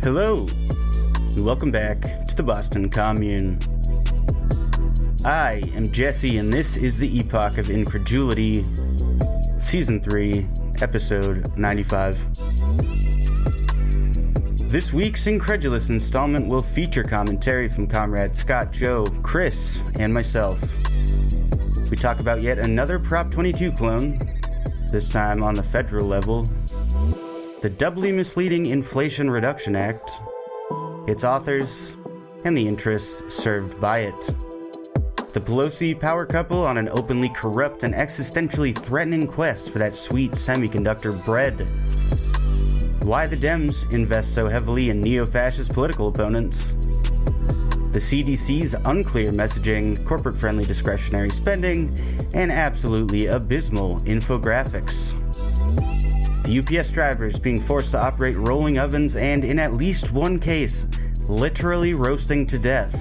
Hello, and welcome back to the Boston Commune. I am Jesse, and this is the Epoch of Incredulity, Season 3, Episode 95. This week's Incredulous installment will feature commentary from Comrade Scott, Joe, Chris, and myself. We talk about yet another Prop 22 clone, this time on the federal level, the doubly misleading Inflation Reduction Act, its authors, and the interests served by it. The Pelosi power couple on an openly corrupt and existentially threatening quest for that sweet semiconductor bread. Why the Dems invest so heavily in neo-fascist political opponents. The CDC's unclear messaging, corporate-friendly discretionary spending, and absolutely abysmal infographics. The UPS drivers being forced to operate rolling ovens and, in at least one case, literally roasting to death.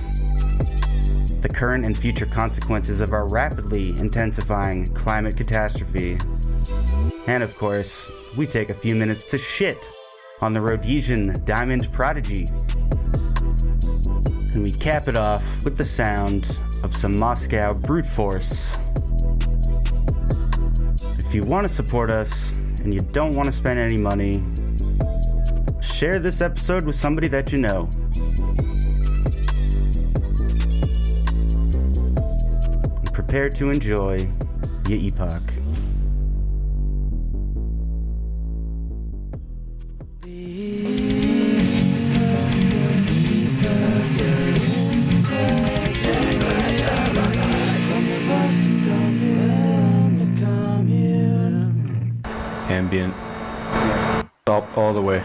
The current and future consequences of our rapidly intensifying climate catastrophe. And of course, we take a few minutes to shit on the Rhodesian diamond prodigy. And we cap it off with the sound of some Moscow brute force. If you want to support us, and you don't want to spend any money, share this episode with somebody that you know. And prepare to enjoy your epoch. Ambient. All the way.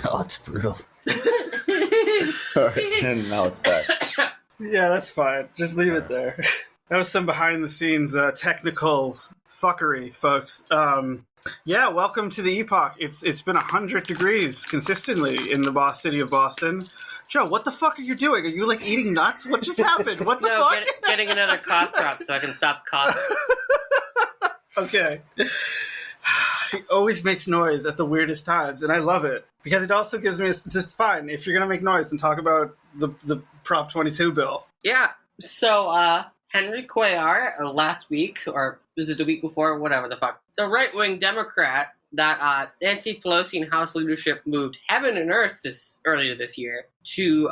Oh, it's brutal. Alright, and now it's back. Yeah, that's fine. Just leave it there. That was some behind-the-scenes technical fuckery, folks. Yeah, welcome to the Epoch. It's been 100 degrees consistently in the city of Boston. Joe, what the fuck are you doing? Are you, like, eating nuts? What just happened? What the fuck? Getting another cough drop so I can stop coughing. Okay. He always makes noise at the weirdest times, and I love it. Because it also gives me just fine. If you're going to make noise, then talk about the Prop 22 bill. Yeah. So, Henry Cuellar, last week, or was it the week before? Whatever the fuck. The right-wing Democrat that Nancy Pelosi and House leadership moved heaven and earth earlier this year to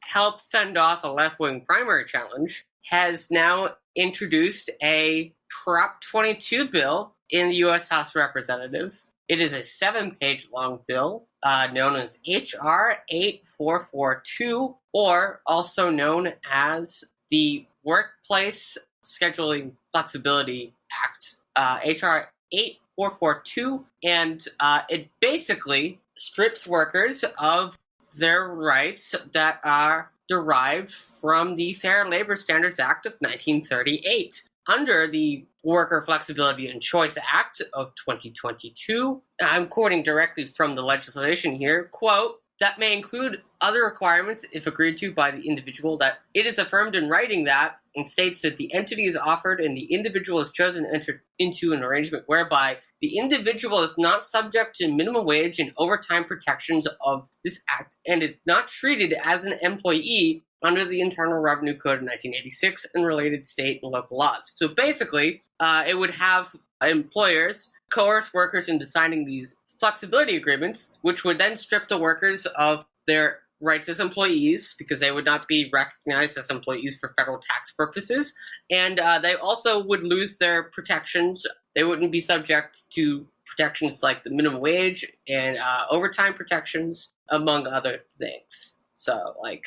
help fend off a left-wing primary challenge, has now introduced a Prop 22 bill in the U.S. House of Representatives. It is a 7-page long bill known as H.R. 8442, or also known as the Workplace Scheduling Flexibility Act, H.R. 8442, and it basically strips workers of their rights that are derived from the Fair Labor Standards Act of 1938. Under the Worker Flexibility and Choice Act of 2022, I'm quoting directly from the legislation here, quote, that may include other requirements if agreed to by the individual, that it is affirmed in writing that, and states that the entity is offered and the individual is chosen to enter into an arrangement whereby the individual is not subject to minimum wage and overtime protections of this act and is not treated as an employee under the Internal Revenue Code of 1986 and related state and local laws. So basically, it would have employers coerce workers into signing these flexibility agreements, which would then strip the workers of their rights as employees because they would not be recognized as employees for federal tax purposes. And they also would lose their protections. They wouldn't be subject to protections like the minimum wage and overtime protections, among other things. So, like,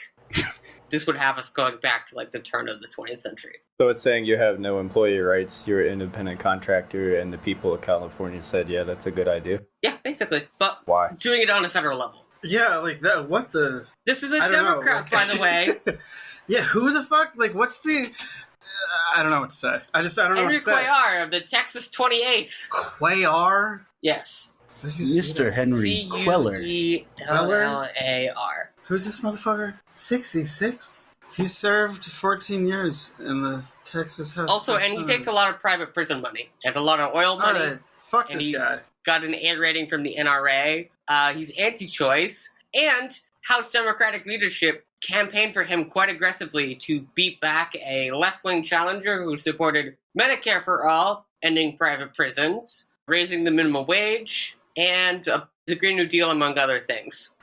this would have us going back to, like, the turn of the 20th century. So it's saying you have no employee rights, you're an independent contractor, and the people of California said, yeah, that's a good idea. Yeah, basically. But why? Doing it on a federal level. Yeah, like that. What the? This is a Democrat, by the way. Yeah, who the fuck? Like, what's the? I don't know what to say. I don't know Henry what to say. Cuellar of the Texas 28th. Cuellar? Yes. Mr. Henry Cuellar. Cuellar. Who's this motherfucker? 66? He served 14 years in the Texas House. Also, and he takes a lot of private prison money and a lot of oil money. Alright, fuck and this guy. got an A rating from the NRA. He's anti-choice, and House Democratic leadership campaigned for him quite aggressively to beat back a left-wing challenger who supported Medicare for all, ending private prisons, raising the minimum wage, and the Green New Deal, among other things.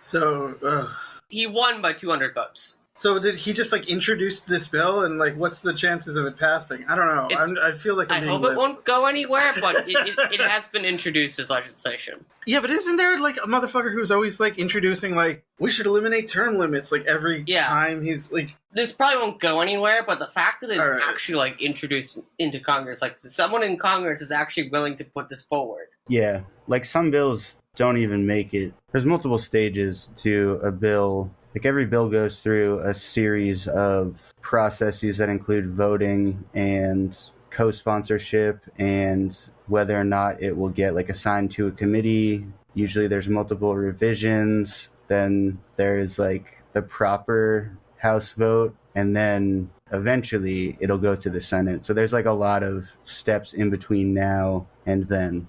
So, He won by 200 votes. So did he just like introduce this bill, and like what's the chances of it passing? I don't know. I feel like I hope it won't go anywhere, but it has been introduced as legislation. Yeah, but isn't there like a motherfucker who's always like introducing like we should eliminate term limits like every time he's like. This probably won't go anywhere, but the fact that it's actually like introduced into Congress, like someone in Congress is actually willing to put this forward. Yeah, like some bills don't even make it. There's multiple stages to a bill. Like every bill goes through a series of processes that include voting and co-sponsorship and whether or not it will get like assigned to a committee. Usually there's multiple revisions. Then there's like the proper House vote, and then eventually it'll go to the Senate. So there's like a lot of steps in between now and then.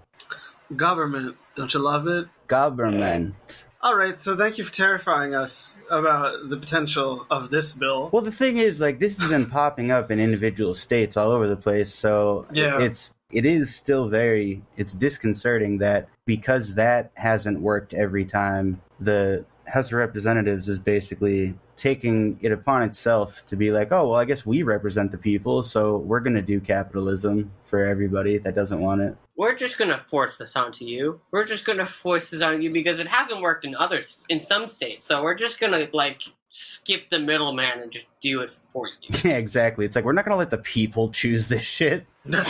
Government. Don't you love it? Government. All right, so thank you for terrifying us about the potential of this bill. Well, the thing is, like, this has been popping up in individual states all over the place, so it is still it's disconcerting that because that hasn't worked every time, the House of Representatives is basically taking it upon itself to be like, oh, well, I guess we represent the people, so we're going to do capitalism for everybody that doesn't want it. We're just going to force this onto you. We're just going to force this on you because it hasn't worked in some states. So we're just going to, like, skip the middleman and just do it for you. Yeah, exactly. It's like, we're not going to let the people choose this shit. We're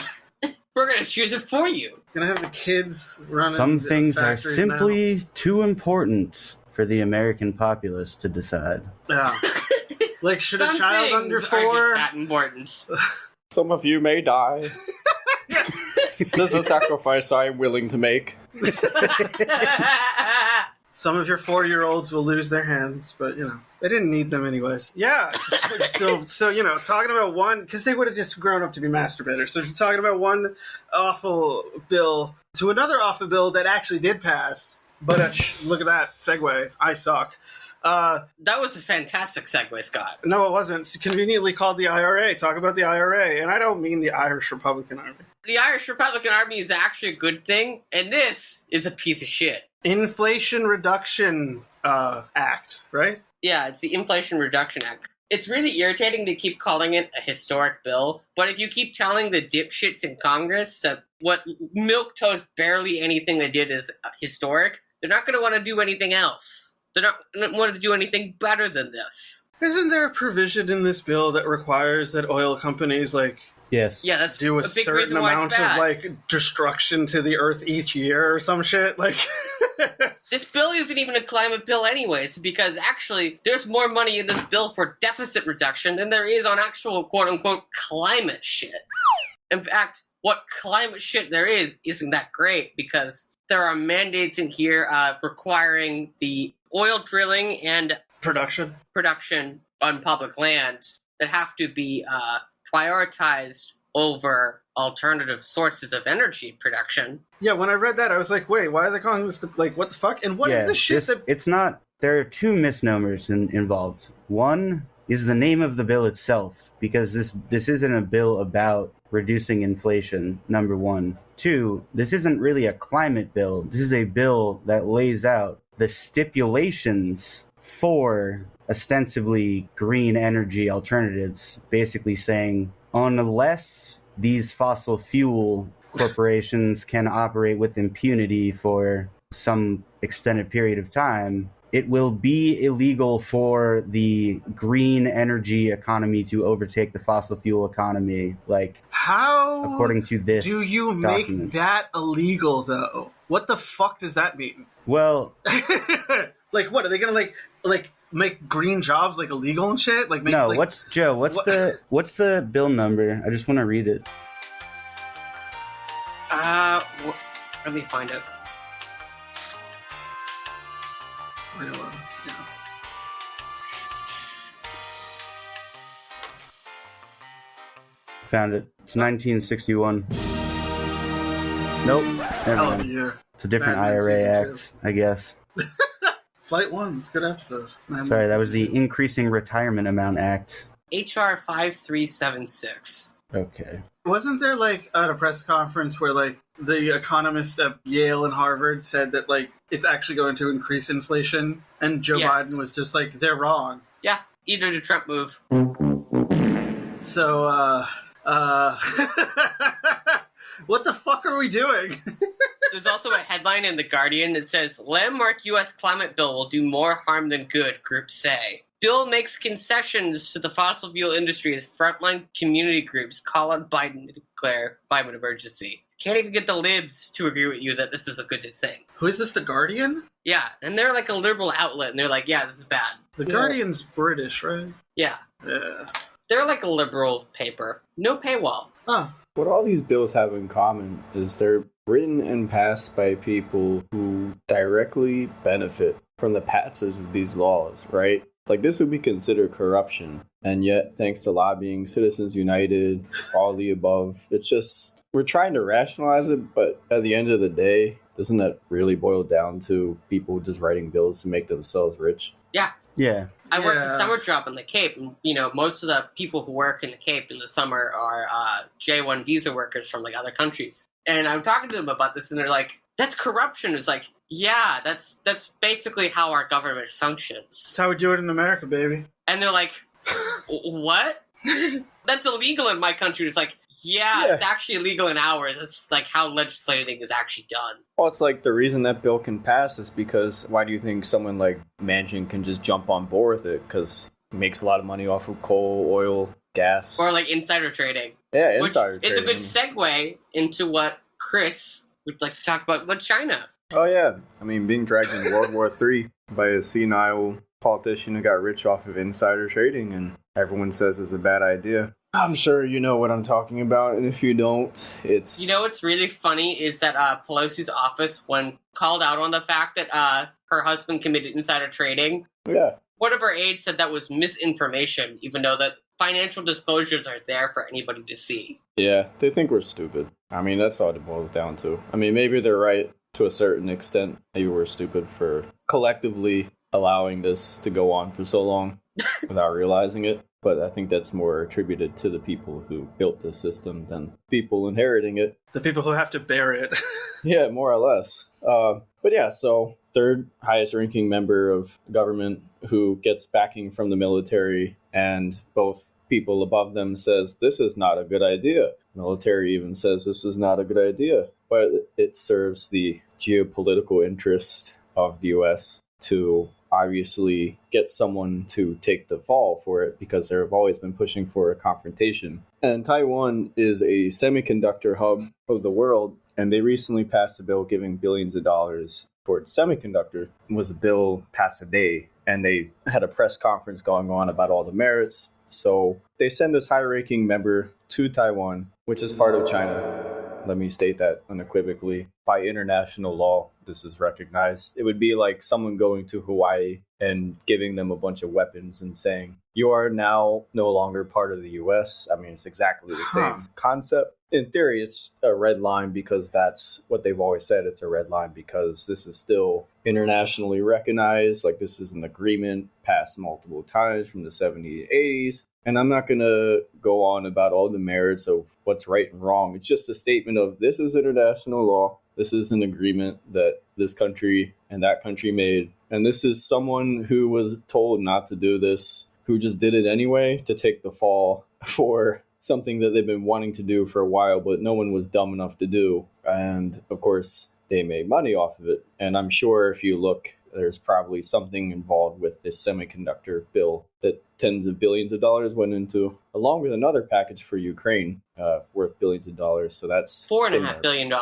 going to choose it for you. Going to have the kids running. Some things are simply too important for the American populace to decide. Yeah. Like, should a child under 4... are just that important. Some of you may die. This is a sacrifice I am willing to make. Some of your 4-year-olds will lose their hands, but, you know, they didn't need them anyways. Yeah, so you know, talking about one, because they would have just grown up to be masturbators. So you're talking about one awful bill to another awful bill that actually did pass. But look at that segue. I suck. That was a fantastic segue, Scott. No, it wasn't. It's conveniently called the IRA. Talk about the IRA. And I don't mean the Irish Republican Army. The Irish Republican Army is actually a good thing, and this is a piece of shit. Inflation Reduction Act, right? Yeah, it's the Inflation Reduction Act. It's really irritating to keep calling it a historic bill, but if you keep telling the dipshits in Congress that what milquetoast barely anything they did is historic, they're not going to want to do anything else. They're not going to want to do anything better than this. Isn't there a provision in this bill that requires that oil companies, like, yes, yeah, that's do a big certain amount of, like, destruction to the earth each year or some shit? Like, this bill isn't even a climate bill anyways, because actually there's more money in this bill for deficit reduction than there is on actual quote-unquote climate shit. In fact, what climate shit there isn't that great, because there are mandates in here requiring the oil drilling and production on public lands that have to be prioritized over alternative sources of energy production. Yeah, when I read that, I was like, wait, why are they calling this, like, what the fuck? And what is this shit that... It's not... There are two misnomers involved. One is the name of the bill itself, because this isn't a bill about reducing inflation, number one. Two, this isn't really a climate bill. This is a bill that lays out the stipulations for ostensibly green energy alternatives, basically saying, unless these fossil fuel corporations can operate with impunity for some extended period of time, it will be illegal for the green energy economy to overtake the fossil fuel economy. Like, how according to this do you document. Make that illegal, though? What the fuck does that mean? Well, like, what are they gonna like make green jobs like illegal and shit? Like, make, no. Like, what's the bill number? I just want to read it. Let me find it. Yeah. Found it. It's 1961. Nope. Never Hell of a mind. year. It's a different Mad Men IRA Season act, I guess. Flight 1, it's a good episode. Mad Men Sorry, that was Season the 2. Increasing Retirement Amount Act. HR 5376. Okay. Wasn't there, like, at a press conference where, like, the economists at Yale and Harvard said that, like, it's actually going to increase inflation? And Joe Yes. Biden was just like, they're wrong. Yeah, either the Trump move. So, what the fuck are we doing? There's also a headline in The Guardian that says, landmark U.S. climate bill will do more harm than good, groups say. Bill makes concessions to the fossil fuel industry as frontline community groups call on Biden to declare climate emergency. Can't even get the libs to agree with you that this is a good thing. Who is this, The Guardian? Yeah, and they're like a liberal outlet, and they're like, yeah, this is bad. The Guardian's British, right? Yeah. Yeah. They're like a liberal paper. No paywall. Oh. What all these bills have in common is they're written and passed by people who directly benefit from the passage of these laws, right? Like, this would be considered corruption. And yet, thanks to lobbying, Citizens United, all the above, it's just, we're trying to rationalize it, but at the end of the day, doesn't that really boil down to people just writing bills to make themselves rich? Yeah. Yeah. I worked a summer job in the Cape, and, you know, most of the people who work in the Cape in the summer are J-1 visa workers from, like, other countries. And I'm talking to them about this, and they're like, that's corruption. It's like, yeah, that's basically how our government functions. That's how we do it in America, baby. And they're like, what? That's illegal in my country. It's like, yeah, it's actually illegal in ours. It's like how legislating is actually done. Well, it's like the reason that bill can pass is because why do you think someone like Manchin can just jump on board with it? Because he makes a lot of money off of coal, oil, gas. Or like insider trading. Yeah, insider trading. It's a good segue into what Chris would like to talk about with China. Oh, yeah. I mean, being dragged into World War III by a senile politician who got rich off of insider trading, and everyone says it's a bad idea. I'm sure you know what I'm talking about, and if you don't, it's... You know what's really funny is that Pelosi's office, when called out on the fact that her husband committed insider trading, one of her aides said that was misinformation, even though the financial disclosures are there for anybody to see. Yeah, they think we're stupid. I mean, that's all it boils down to. I mean, maybe they're right to a certain extent. Maybe we're stupid for collectively allowing this to go on for so long without realizing it. But I think that's more attributed to the people who built the system than people inheriting it. The people who have to bear it. Yeah, more or less. But yeah, so third highest ranking member of government who gets backing from the military, and both people above them says this is not a good idea. Military even says this is not a good idea. But it serves the geopolitical interest of the U.S. to obviously get someone to take the fall for it, because they've always been pushing for a confrontation. And Taiwan is a semiconductor hub of the world, and they recently passed a bill giving billions of dollars towards semiconductor. It was a bill passed today, and they had a press conference going on about all the merits. So they send this high-ranking member to Taiwan, which is part of China. Let me state that unequivocally. By international law, this is recognized. It would be like someone going to Hawaii and giving them a bunch of weapons and saying, you are now no longer part of the U.S. I mean, it's exactly the same concept. In theory, it's a red line because that's what they've always said. It's a red line because this is still internationally recognized. Like, this is an agreement passed multiple times from the 70s and 80s. And I'm not going to go on about all the merits of what's right and wrong. It's just a statement of this is international law. This is an agreement that this country and that country made. And this is someone who was told not to do this, who just did it anyway to take the fall for something that they've been wanting to do for a while, but no one was dumb enough to do. And of course, they made money off of it. And I'm sure if you look, there's probably something involved with this semiconductor bill that tens of billions of dollars went into, along with another package for Ukraine worth billions of dollars. So that's $4.5 billion.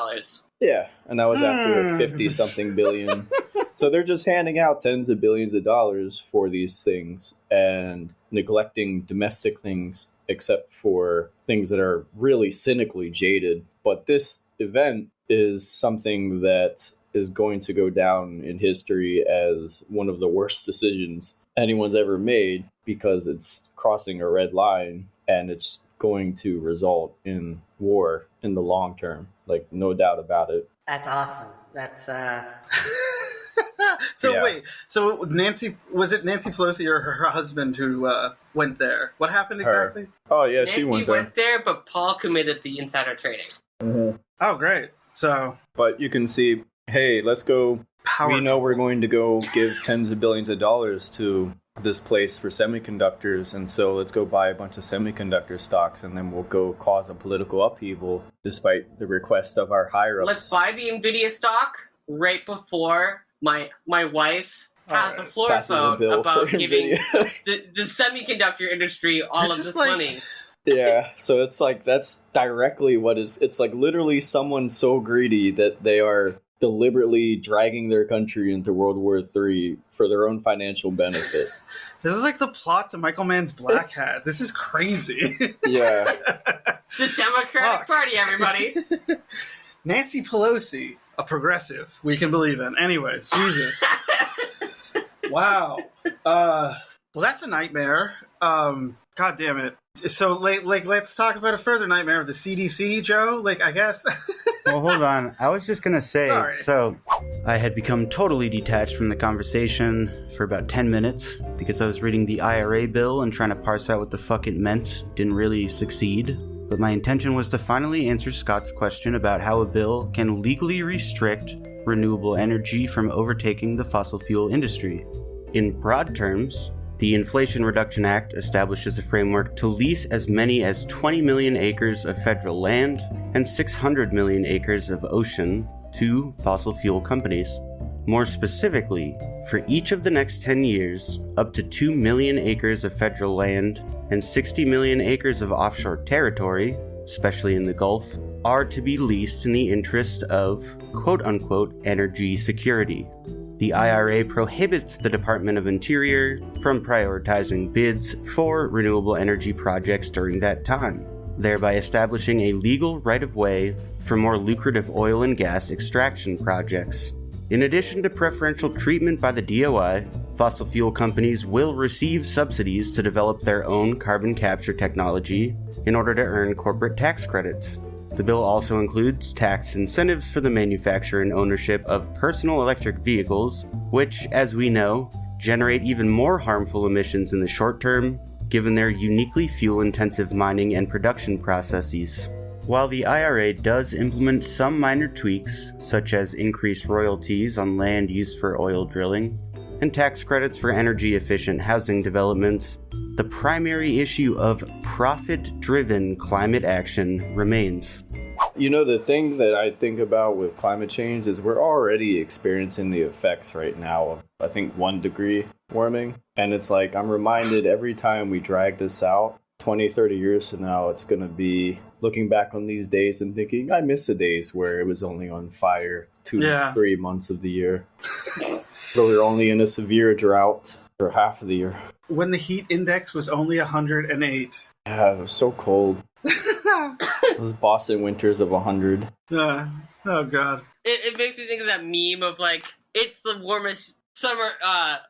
Yeah, and that was after 50-something billion. So they're just handing out tens of billions of dollars for these things and neglecting domestic things, except for things that are really cynically jaded. But this event is something that is going to go down in history as one of the worst decisions anyone's ever made, because it's crossing a red line and it's going to result in war in the long term. Like, no doubt about it. That's awesome. That's So Yeah. wait, so was it Nancy Pelosi or her husband who went there? What happened exactly? Oh yeah, Nancy she went there, but Paul committed the insider trading. Oh, great. So But you can see, hey, let's go. power. We know we're going to go give tens of billions of dollars to this place for semiconductors, and so let's go buy a bunch of semiconductor stocks, and then we'll go cause a political upheaval despite the request of our higher ups. Let's buy the Nvidia stock right before my wife has a floor Passes a vote bill about for giving Nvidia. the semiconductor industry all This of is this like- money. Yeah, so it's like that's directly it's like literally someone so greedy that they are deliberately dragging their country into World War III for their own financial benefit. This is like the plot to Michael Mann's Black Hat. This is crazy. Yeah. The Democratic Fuck. Party, everybody. Nancy Pelosi, a progressive we can believe in. Anyways, Jesus. Wow. Well, that's a nightmare. God damn it. So, let's talk about a further nightmare of the CDC, Joe. I guess. Well, hold on. I was just going to say, Sorry. so I had become totally detached from the conversation for about 10 minutes because I was reading the IRA bill and trying to parse out what the fuck it meant. Didn't really succeed. But my intention was to finally answer Scott's question about how a bill can legally restrict renewable energy from overtaking the fossil fuel industry. In broad terms, the Inflation Reduction Act establishes a framework to lease as many as 20 million acres of federal land and 600 million acres of ocean to fossil fuel companies. More specifically, for each of the next 10 years, up to 2 million acres of federal land and 60 million acres of offshore territory, especially in the Gulf, are to be leased in the interest of quote-unquote energy security. The IRA prohibits the Department of Interior from prioritizing bids for renewable energy projects during that time, thereby establishing a legal right-of-way for more lucrative oil and gas extraction projects. In addition to preferential treatment by the DOI, fossil fuel companies will receive subsidies to develop their own carbon capture technology in order to earn corporate tax credits. The bill also includes tax incentives for the manufacture and ownership of personal electric vehicles, which, as we know, generate even more harmful emissions in the short term, given their uniquely fuel-intensive mining and production processes. While the IRA does implement some minor tweaks, such as increased royalties on land used for oil drilling, and tax credits for energy-efficient housing developments, the primary issue of profit-driven climate action remains. You know, the thing that I think about with climate change is we're already experiencing the effects right now of, I think, 1 degree warming. And it's like, I'm reminded every time we drag this out, 20, 30 years from now, it's going to be looking back on these days and thinking, I miss the days where it was only on fire 3 months of the year. Where we were only in a severe drought for half of the year. When the heat index was only 108. Yeah, it was so cold. Those Boston winters of 100. Oh, God. It makes me think of that meme of it's the warmest summer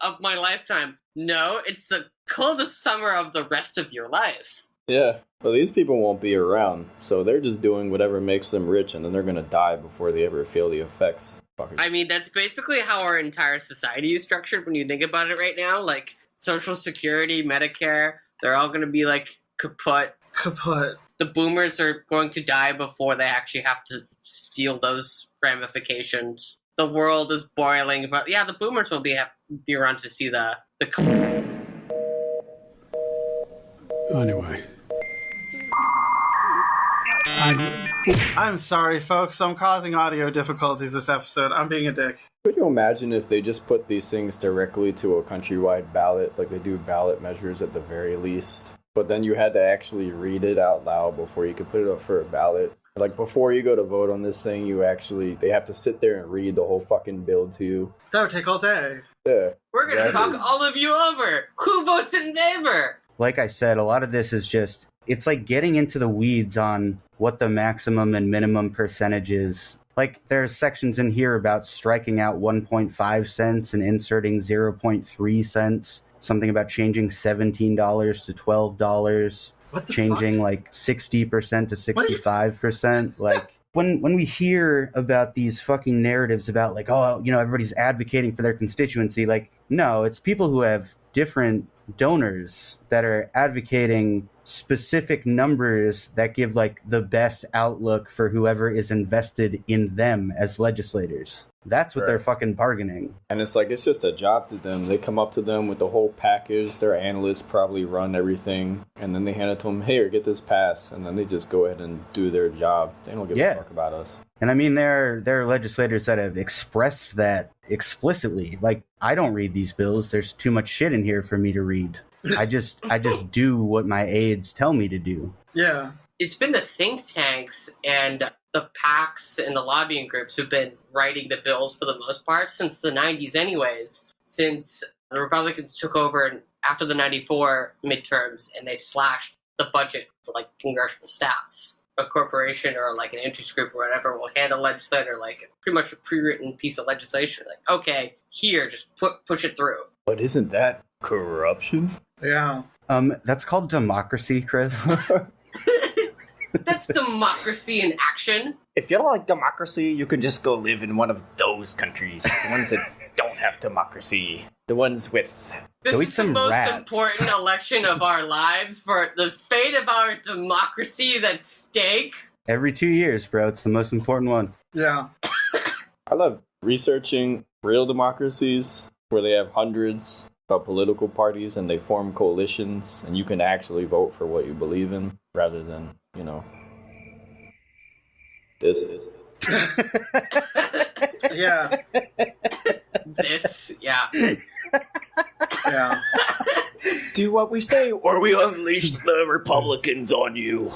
of my lifetime. No, it's the coldest summer of the rest of your life. Yeah, well, these people won't be around, so they're just doing whatever makes them rich, and then they're gonna die before they ever feel the effects. Fuckers. I mean, that's basically how our entire society is structured when you think about it right now. Social Security, Medicare, they're all going to be kaput. Kaput. The boomers are going to die before they actually have to steal those ramifications. The world is boiling, but yeah, the boomers will be around to see the. Anyway. I'm sorry, folks. I'm causing audio difficulties this episode. I'm being a dick. Could you imagine if they just put these things directly to a countrywide ballot, like they do ballot measures at the very least, but then you had to actually read it out loud before you could put it up for a ballot? Before you go to vote on this thing, they have to sit there and read the whole fucking bill to you. That would take all day. Yeah. We're going to talk all of you over. Who votes in favor? Like I said, a lot of this is just, it's like getting into the weeds on what the maximum and minimum percentage is. There's sections in here about striking out 1.5 cents and inserting 0.3 cents. Something about changing $17 to $12. What the changing fuck? like 60% to 65%. Like when we hear about these fucking narratives about like, oh, everybody's advocating for their constituency, like, no, it's people who have different donors that are advocating specific numbers that give like the best outlook for whoever is invested in them as legislators. That's what they're fucking bargaining. And it's like, it's just a job to them. They come up to them with the whole package. Their analysts probably run everything. And then they hand it to them, here, get this passed. And then they just go ahead and do their job. They don't give a fuck about us. And I mean, there are legislators that have expressed that explicitly. Like, I don't read these bills. There's too much shit in here for me to read. I just do what my aides tell me to do. Yeah. It's been the think tanks and the PACs and the lobbying groups who've been writing the bills for the most part since the 90s anyways, since the Republicans took over after the 94 midterms and they slashed the budget for like congressional staffs. A corporation or like an interest group or whatever will hand a legislator like pretty much a pre-written piece of legislation. Like, okay, here, just push it through. But isn't that corruption? Yeah. That's called democracy, Chris. That's democracy in action. If you don't like democracy, you can just go live in one of those countries. The ones that don't have democracy. The ones with... This Go eat is the some most rats. important election of our lives, for the fate of our democracy is at stake. Every 2 years, bro. It's the most important one. Yeah. I love researching real democracies where they have hundreds of political parties and they form coalitions and you can actually vote for what you believe in rather than, this is. Yeah. Yeah. Do what we say, or we unleash the Republicans on you.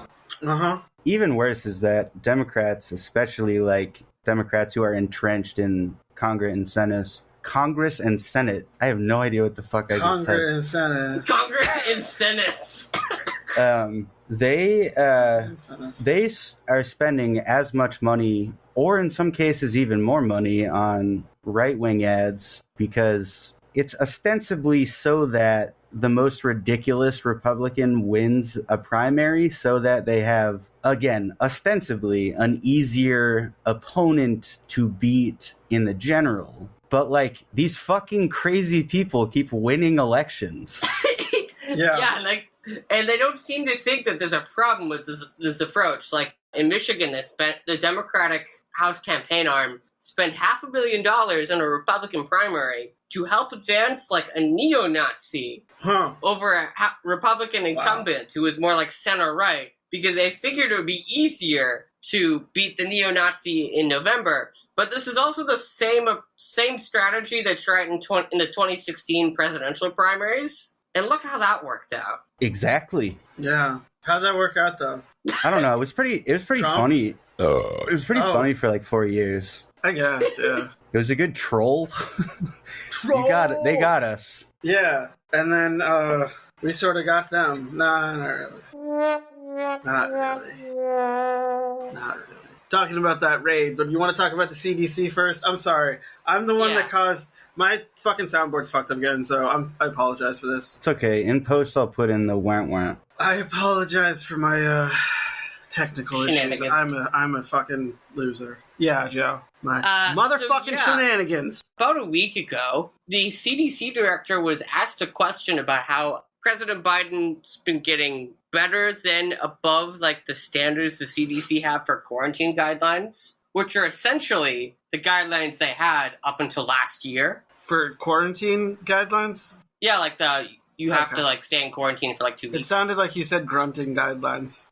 Uh-huh. Even worse is that Democrats, especially like Democrats who are entrenched in Congress and Senate. I have no idea what the fuck I just said. Congress and Senate. They are spending as much money, or in some cases even more money, on right-wing ads because it's ostensibly so that the most ridiculous Republican wins a primary so that they have, again, ostensibly an easier opponent to beat in the general. But, like, these fucking crazy people keep winning elections. Yeah. And they don't seem to think that there's a problem with this approach. Like, in Michigan, the Democratic House campaign arm spent $500 million in a Republican primary to help advance, like, a neo-Nazi over a Republican incumbent who was more, like, center-right, because they figured it would be easier to beat the neo-Nazi in November. But this is also the same strategy they tried in the 2016 presidential primaries. And look how that worked out. Exactly. Yeah. How'd that work out, though? I don't know. It was pretty funny. It was pretty funny for like 4 years. I guess, yeah. It was a good troll. Troll! They got us. Yeah. And then, we sort of got them. Nah, not really. Not really. Talking about that raid, but you want to talk about the CDC first? I'm sorry. I'm the one that caused... My fucking soundboard's fucked up again, so I apologize for this. It's okay. In post, I'll put in the wah-wah. I apologize for my technical issues. I'm a fucking loser. Yeah, Joe. My motherfucking shenanigans. About a week ago, the CDC director was asked a question about how President Biden's been getting better than above like the standards the CDC have for quarantine guidelines, which are essentially the guidelines they had up until last year. For quarantine guidelines? Yeah, like you have to like stay in quarantine for like 2 weeks. It sounded like you said grunting guidelines.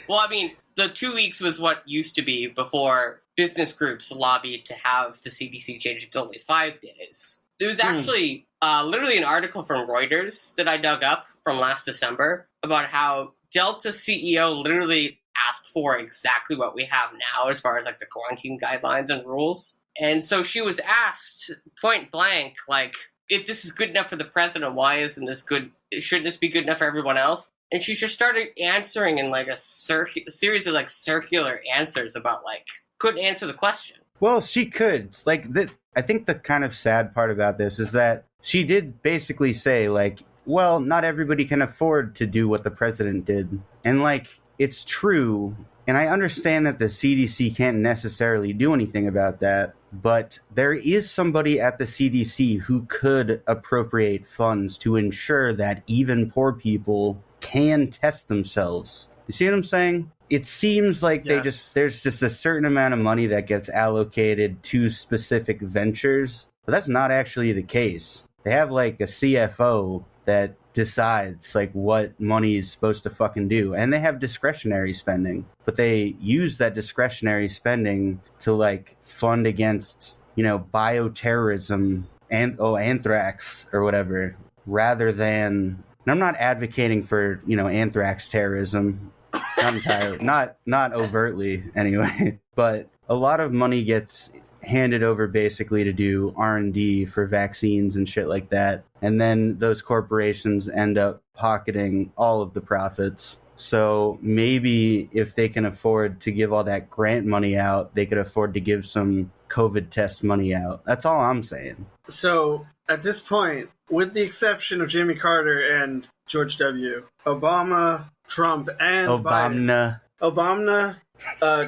Well, I mean, the 2 weeks was what used to be before business groups lobbied to have the CDC change it to only 5 days. There was actually literally an article from Reuters that I dug up from last December about how Delta CEO literally asked for exactly what we have now as far as like the quarantine guidelines and rules. And so she was asked point blank, like, if this is good enough for the president, why isn't this good? Shouldn't this be good enough for everyone else? And she just started answering in like a series of like circular answers about like, couldn't answer the question. Well, she could. Like, I think the kind of sad part about this is that she did basically say, like, well, not everybody can afford to do what the president did. And, like, it's true, and I understand that the CDC can't necessarily do anything about that, but there is somebody at the CDC who could appropriate funds to ensure that even poor people can test themselves. You see what I'm saying? It seems like Yes. there's just a certain amount of money that gets allocated to specific ventures, but that's not actually the case. They have like a CFO that decides like what money is supposed to fucking do, and they have discretionary spending, but they use that discretionary spending to like fund against, bioterrorism and anthrax or whatever, rather than. And I'm not advocating for anthrax terrorism, not entirely, not overtly anyway, but a lot of money gets handed over basically to do R&D for vaccines and shit like that. And then those corporations end up pocketing all of the profits. So maybe if they can afford to give all that grant money out, they could afford to give some COVID test money out. That's all I'm saying. So at this point, with the exception of Jimmy Carter and George W., Obama, Trump, and Biden, Obama,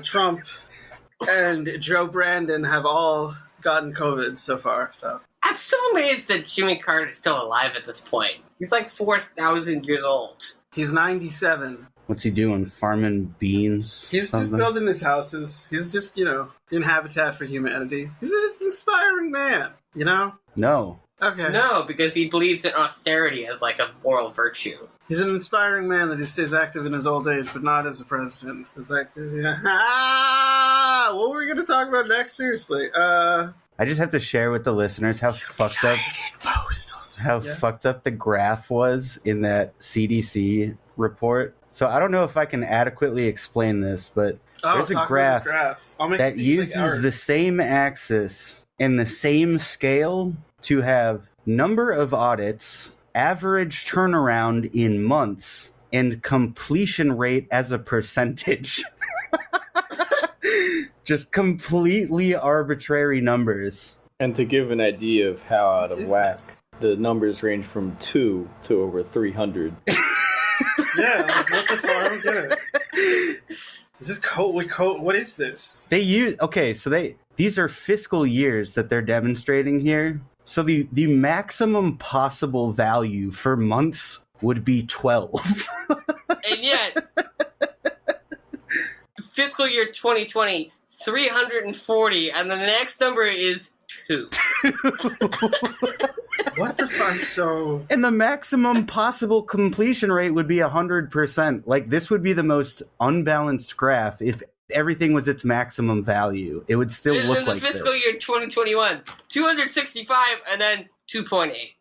Trump, and Joe Brandon have all gotten COVID so far. So I'm still amazed that Jimmy Carter is still alive at this point. He's like 4,000 years old. He's 97. What's he doing? Farming beans? He's just building his houses. He's just, in Habitat for Humanity. He's just an inspiring man, No. Okay. No, because he believes in austerity as like a moral virtue. He's an inspiring man that he stays active in his old age, but not as a president. What were we going to talk about next? Seriously. I just have to share with the listeners how fucked up fucked up the graph was in that CDC report. So I don't know if I can adequately explain this, but there's a graph that uses the same axis and the same scale to have number of audits, average turnaround in months, and completion rate as a percentage. Just completely arbitrary numbers. And to give an idea of how out of whack, the numbers range from 2 to over 300. Yeah, what the fuck? I don't get it. Is this code? What is this? These are fiscal years that they're demonstrating here. So the maximum possible value for months would be 12. And yet, fiscal year 2020, 340, and the next number is 2. What the fuck? So... And the maximum possible completion rate would be 100%. Like, this would be the most unbalanced graph if everything was its maximum value. It would still look like this. In the fiscal year 2021, 265 and then 2.8.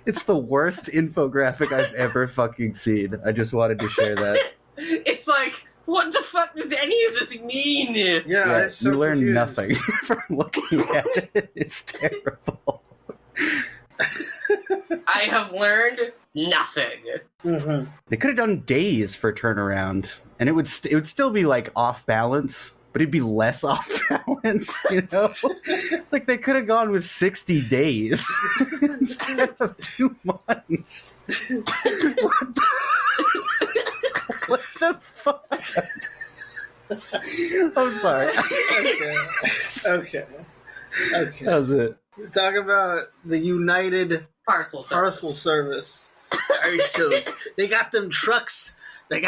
It's the worst infographic I've ever fucking seen. I just wanted to share that. It's like, what the fuck does any of this mean? Yeah, it's so you learn confused. nothing from looking at it. It's terrible. I have learned nothing. Mm-hmm. They could have done days for turnaround, and it would still be like off balance, but it'd be less off balance, Like they could have gone with 60 days instead of 2 months. What the fuck? I'm sorry. Okay. That was it. Talk about the United Parcel Service. They got them trucks. They're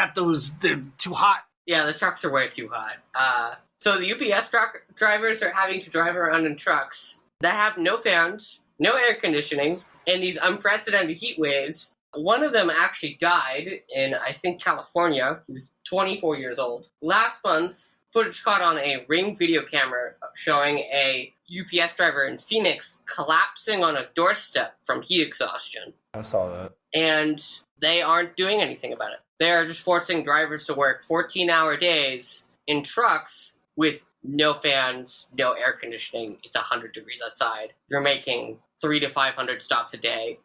too hot. Yeah, the trucks are way too hot. So the UPS drivers are having to drive around in trucks that have no fans, no air conditioning, and these unprecedented heat waves. One of them actually died in, I think, California. He was 24 years old. Last month, footage caught on a Ring video camera showing a UPS driver in Phoenix collapsing on a doorstep from heat exhaustion. I saw that. And they aren't doing anything about it. They're just forcing drivers to work 14-hour days in trucks with no fans, no air conditioning. It's 100 degrees outside. They're making 300 to 500 stops a day.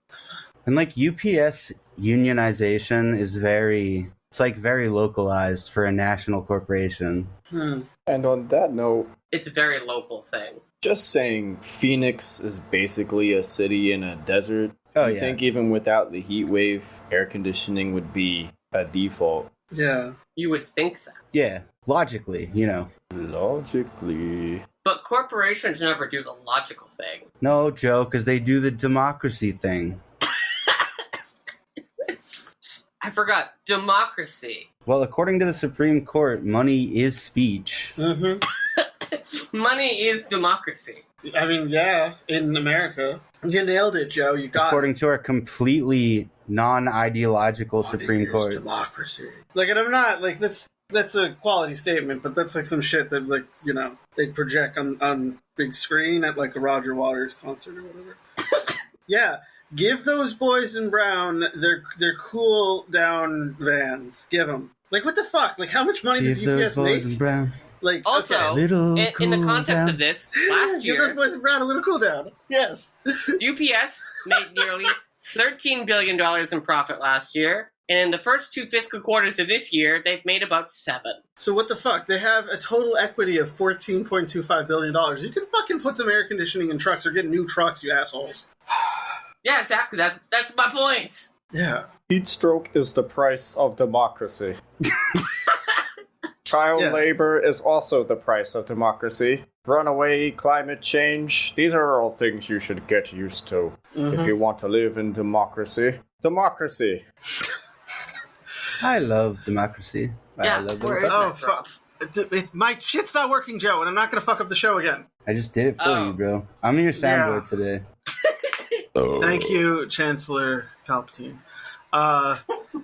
And like UPS unionization is very It's like very localized for a national corporation. And on that note, It's a very local thing. just saying Phoenix is basically a city in a desert. Oh, I yeah. think even without the heat wave, air conditioning would be a default. Yeah. You would think that. Yeah, logically, Logically. But corporations never do the logical thing. No, Joe, because they do the democracy thing. I forgot. Democracy. Well, according to the Supreme Court, money is speech. Mm-hmm. Money is democracy. I mean, yeah, in America. You nailed it, Joe. You got According to our completely non-ideological Supreme It's Court. democracy. Like, and I'm not, like, that's a quality statement, but that's like some shit that, like, they project on big screen at, like, a Roger Waters concert or whatever. Yeah. Give those boys in brown their cool down vans. Give them. Like, what the fuck? Like, how much money does Give those UPS boys make? in brown. Like, Also, okay. Little in the cool context down. of this, last Give those year, boys in brown a little cool down. Yes. UPS made nearly $13 billion in profit last year. And in the first 2 fiscal quarters of this year, they've made about $7. So what the fuck? They have a total equity of $14.25 billion. You can fucking put some air conditioning in trucks or get new trucks, you assholes. Yeah, exactly. That's my point. Yeah. Heat stroke is the price of democracy. Child Yeah. labor is also the price of democracy. Runaway, climate change, these are all things you should get used to if you want to live in democracy. Democracy. I love democracy. Yeah, I love where democracy. is Oh, that from? fuck. My shit's not working, Joe, and I'm not going to fuck up the show again. I just did it for Oh. you, bro. I'm your soundboard today. Thank you, Chancellor Palpatine.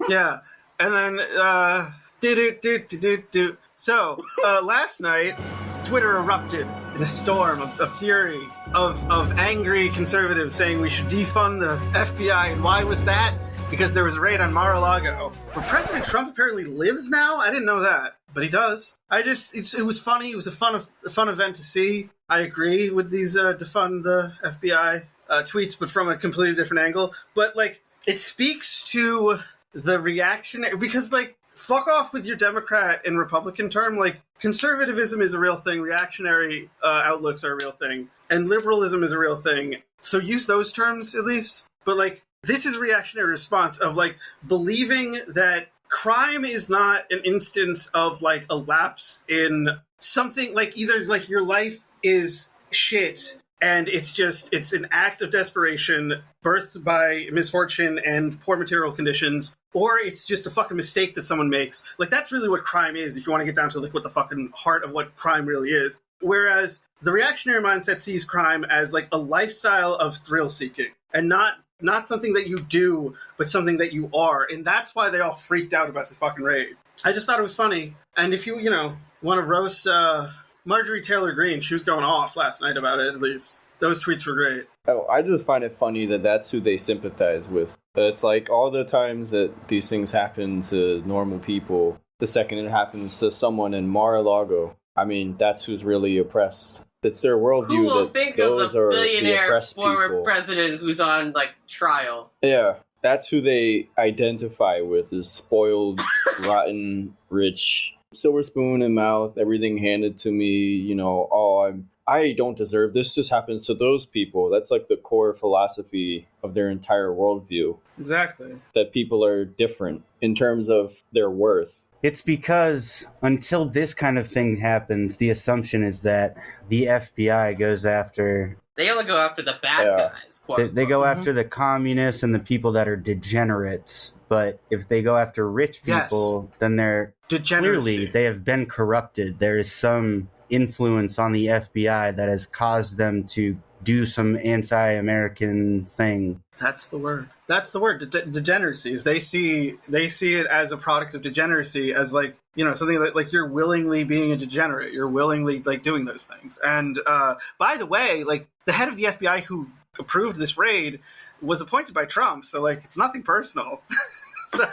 Yeah. And then, So, last night, Twitter erupted in a storm of fury of angry conservatives saying we should defund the FBI. And why was that? Because there was a raid on Mar-a-Lago, where President Trump apparently lives now. I didn't know that, but he does. It was funny. It was a fun event to see. I agree with these defund the FBI tweets, but from a completely different angle. But like, it speaks to the reaction because like, fuck off with your Democrat and Republican term. Like, conservatism is a real thing. Reactionary outlooks are a real thing, and liberalism is a real thing. So use those terms at least. But like, this is a reactionary response of like believing that crime is not an instance of like a lapse in something, like either like your life is shit and it's an act of desperation birthed by misfortune and poor material conditions, or it's just a fucking mistake that someone makes. Like, that's really what crime is, if you want to get down to like what the fucking heart of what crime really is. Whereas the reactionary mindset sees crime as like a lifestyle of thrill seeking and not something that you do, but something that you are. And that's why they all freaked out about this fucking raid. I just thought it was funny. And if you want to roast Marjorie Taylor Greene, she was going off last night about it, at least. Those tweets were great. Oh, I just find it funny that that's who they sympathize with. It's like all the times that these things happen to normal people, the second it happens to someone in Mar-a-Lago, I mean, that's who's really oppressed. It's their worldview Who will that think of those the are the billionaire oppressed former people. president who's on like trial? Yeah, that's who they identify with, is spoiled, rotten, rich, silver spoon in mouth, everything handed to me, I don't deserve this. This happens to those people. That's like the core philosophy of their entire worldview. Exactly. That people are different in terms of their worth. It's because until this kind of thing happens, the assumption is that the FBI goes after... They only go after the bad guys. They go after the communists and the people that are degenerates. But if they go after rich people, then they're... Degeneracy. Clearly, they have been corrupted. There is some influence on the FBI that has caused them to do some anti-American thing. That's the word. That's the word. Degeneracy. Is they see it as a product of degeneracy, as like, something like you're willingly being a degenerate. You're willingly like doing those things. And by the way, like the head of the FBI who approved this raid was appointed by Trump. So like, it's nothing personal. So,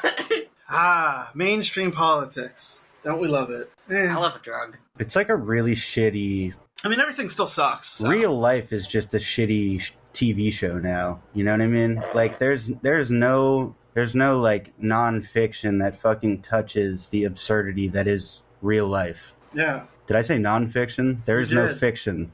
mainstream politics. Don't we love it? I love a drug. It's like a really shitty... I mean, everything still sucks. So. Real life is just a shitty TV show now. You know what I mean? Like, there's no There's no, like, non-fiction that fucking touches the absurdity that is real life. Yeah. Did I say non-fiction? There is no fiction.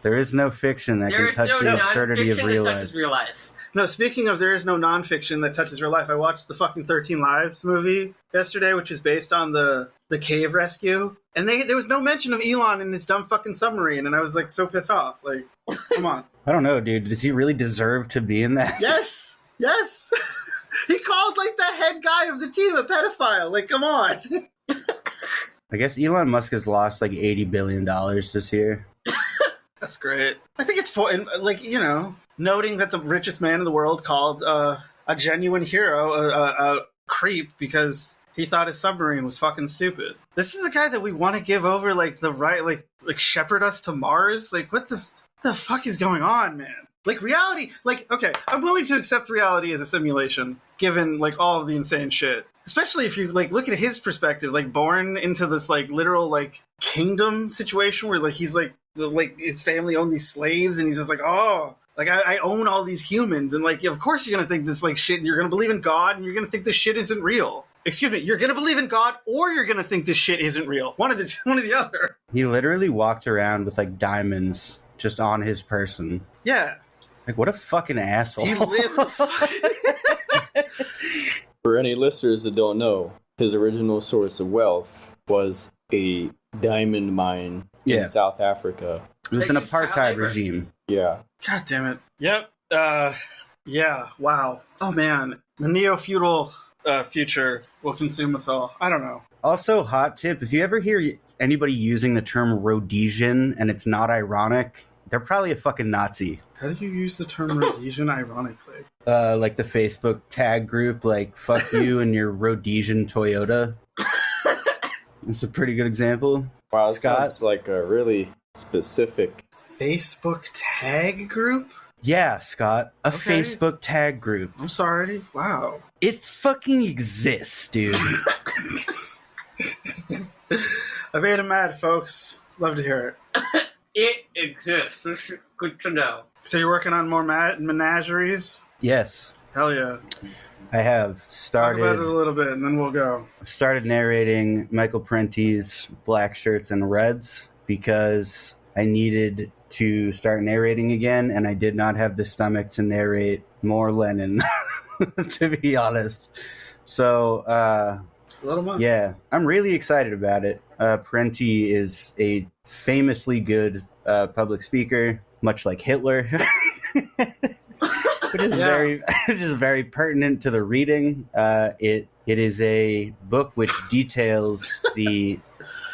There is no fiction that can touch the absurdity of real life. No, speaking of there is no nonfiction that touches real life, I watched the fucking 13 Lives movie yesterday, which is based on the cave rescue. And there was no mention of Elon in his dumb fucking submarine, and I was like so pissed off. Like, come on. I don't know, dude. Does he really deserve to be in that? Yes! Yes! He called, like, the head guy of the team a pedophile. Like, come on. I guess Elon Musk has lost like $80 billion this year. That's great. I think it's, like, you know, noting that the richest man in the world called a genuine hero a creep because he thought his submarine was fucking stupid. This is a guy that we want to give over, like, the right, like shepherd us to Mars? Like, what the fuck is going on, man? Like, reality, like, okay, I'm willing to accept reality as a simulation, given, like, all of the insane shit. Especially if you, like, look at his perspective, like, born into this, like, literal, like, kingdom situation where, like, he's, like, his family owned these slaves, and he's just like, oh, like, I own all these humans, and, like, of course you're gonna think this, like, shit, you're gonna believe in God, and you're gonna think this shit isn't real. Excuse me, you're gonna believe in God, or you're gonna think this shit isn't real. One of the other. He literally walked around with, like, diamonds just on his person. Yeah. Like, what a fucking asshole. He lived. For any listeners that don't know, his original source of wealth was a diamond mine in South Africa. It was an apartheid regime. Yeah. God damn it. Yep. Yeah. Wow. Oh, man. The neo-feudal future will consume us all. I don't know. Also, hot tip, if you ever hear anybody using the term Rhodesian and it's not ironic, they're probably a fucking Nazi. How do you use the term Rhodesian ironically? Like the Facebook tag group, like, fuck you and your Rhodesian Toyota. It's a pretty good example. Wow, that sounds like a really specific... Facebook tag group? Yeah, Scott. A Facebook tag group. I'm sorry. Wow. It fucking exists, dude. I made him mad, folks. Love to hear it. It exists. This is good to know. So you're working on more menageries? Yes. Hell yeah. I have started... Talk about it a little bit, and then we'll go. I've started narrating Michael Parenti's Black Shirts and Reds because I needed to start narrating again, and I did not have the stomach to narrate more Lenin, to be honest. So, it's a little much. Yeah, I'm really excited about it. Parenti is a famously good public speaker, much like Hitler, which is very pertinent to the reading. It is a book which details the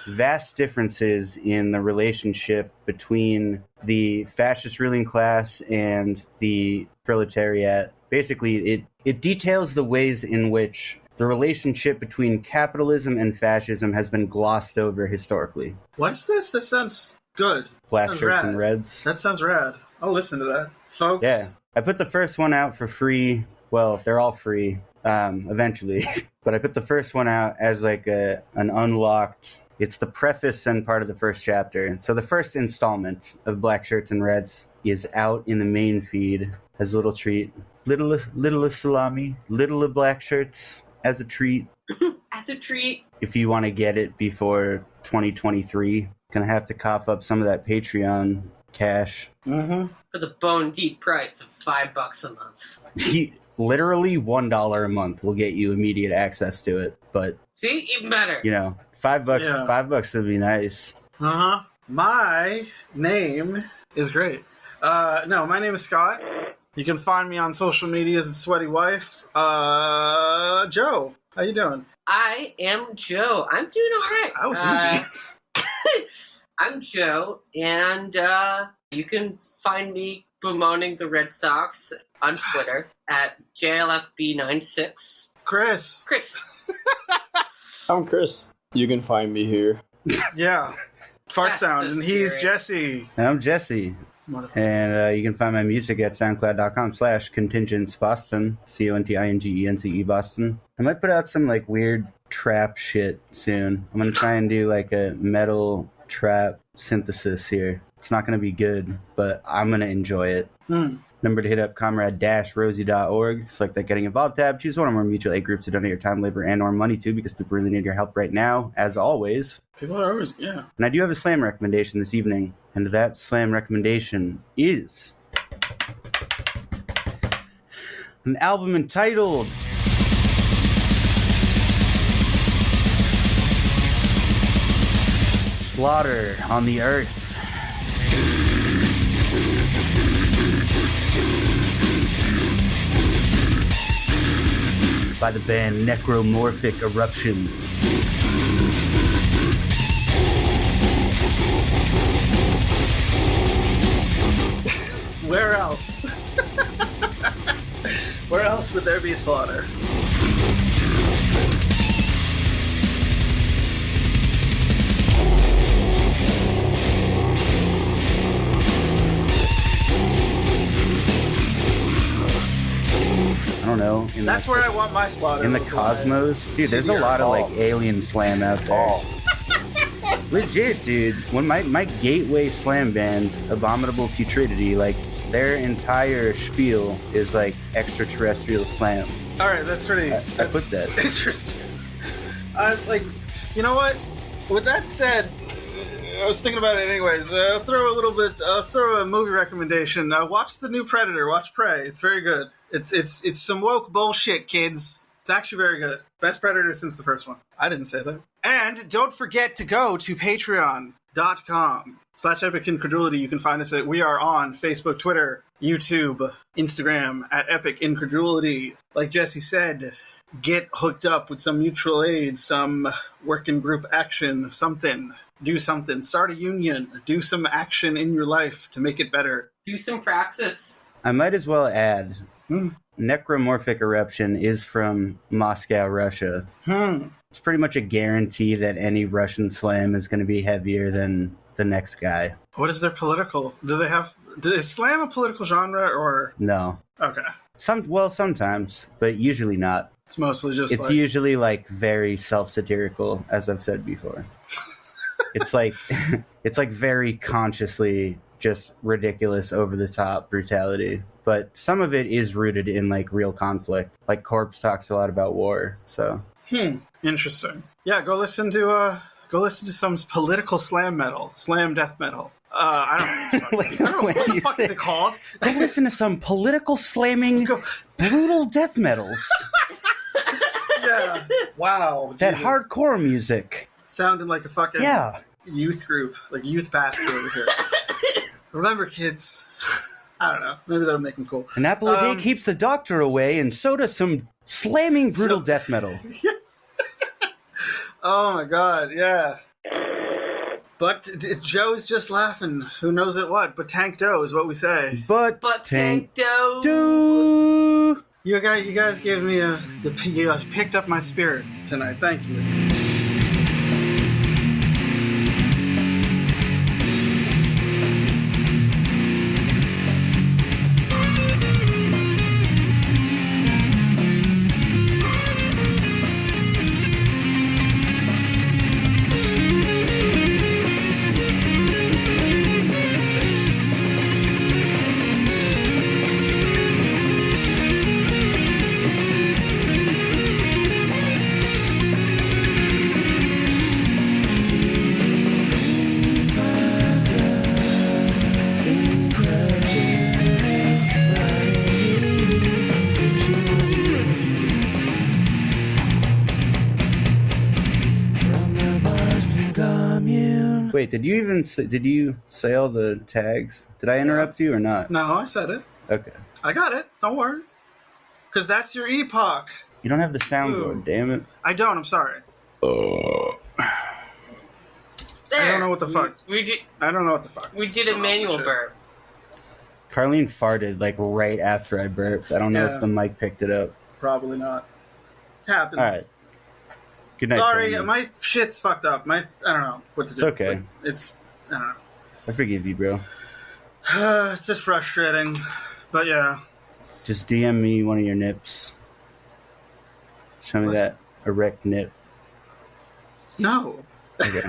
vast differences in the relationship between the fascist ruling class and the proletariat. Basically, it details the ways in which the relationship between capitalism and fascism has been glossed over historically. What's this? This sounds good. Black Shirts and Reds. That sounds rad. I'll listen to that. Folks. Yeah. I put the first one out for free. Well, they're all free, eventually. But I put the first one out as like an unlocked... It's the preface and part of the first chapter. So the first installment of Black Shirts and Reds is out in the main feed as a little treat. Little salami, little Black Shirts as a treat. As a treat. If you want to get it before 2023, gonna have to cough up some of that Patreon cash. Mm-hmm. For the bone deep price of $5 a month. Literally $1 a month will get you immediate access to it. But see, even better. You know, $5. Yeah. $5 would be nice. My name is great. No, my name is Scott. You can find me on social media as a Sweaty Wife. Joe, how you doing? I am Joe. I'm doing all right. That was easy. I'm Joe, and you can find me bemoaning the Red Sox on Twitter at JLFB96. Chris. I'm Chris. You can find me here. Yeah. Fart sound. And he's Jesse. And I'm Jesse. And you can find my music at soundcloud.com/Contingence Boston. CONTINGENCE Boston. I might put out some like weird trap shit soon. I'm going to try and do like a metal trap synthesis here. It's not going to be good, but I'm going to enjoy it. Remember to hit up comrade-rosie.org, select that Getting Involved tab, choose one or more mutual aid groups to donate your time, labor, and or money to, because people really need your help right now, as always. People are always, yeah. And I do have a slam recommendation this evening, and that slam recommendation is an album entitled Slaughter on the Earth by the band Necromorphic Irruption. Where else? Where else would there be slaughter? I don't know. That's where I want my slaughter. In the cosmos? Dude, there's a lot of like alien slam out there. Legit, dude. When my gateway slam band, Abominable Putridity, like their entire spiel is like extraterrestrial slam. All right, that's pretty. I put that. Interesting. Like, you know what? With that said, I was thinking about it anyways. I'll throw a movie recommendation. Watch the new Predator. Watch Prey. It's very good. It's some woke bullshit, kids. It's actually very good. Best Predator since the first one. I didn't say that. And don't forget to go to patreon.com/Epic Incredulity. You can find us we are on Facebook, Twitter, YouTube, Instagram at Epic Incredulity. Like Jesse said, get hooked up with some mutual aid, some working group action, something. Do something. Start a union. Do some action in your life to make it better. Do some praxis. I might as well add, Necromorphic Eruption is from Moscow, Russia. It's pretty much a guarantee that any Russian slam is going to be heavier than the next guy. What is their political? Is slam a political genre or? No. Okay. Sometimes, but usually not. It's mostly just It's usually like very self-satirical, as I've said before. It's like very consciously just ridiculous, over-the-top brutality. But some of it is rooted in like real conflict. Like Corpse talks a lot about war, so. Interesting. Yeah, go listen to some political slam metal, slam death metal. I don't know. What the fuck is it called? Go listen to some political slamming, brutal death metals. Yeah. Wow. That Jesus. hardcore music. Sounded like a fucking youth group, like youth pastor over here. Remember, kids. I don't know. Maybe that would make them cool. An apple a day keeps the doctor away, and so does some slamming brutal death metal. Yes. Oh my god, yeah. But Joe's just laughing. Who knows at what? But Tank Doe is what we say. But Tank Doe. You guys gave me you guys picked up my spirit tonight. Thank you. Wait, did you say all the tags? Did I interrupt you or not? No, I said it. Okay. I got it. Don't worry. Because that's your epoch. You don't have the soundboard, damn it. I don't. I'm sorry. There. I don't know what the fuck. I don't know what the fuck. We did a manual burp. Carlene farted like right after I burped. I don't know if the mic picked it up. Probably not. Happens. All right. Good night. Sorry, Carlene. my shit's fucked up. I don't know what to do. It's okay. I don't know. I forgive you, bro. It's just frustrating. But yeah. Just DM me one of your nips. Show me that erect nip. No. Okay.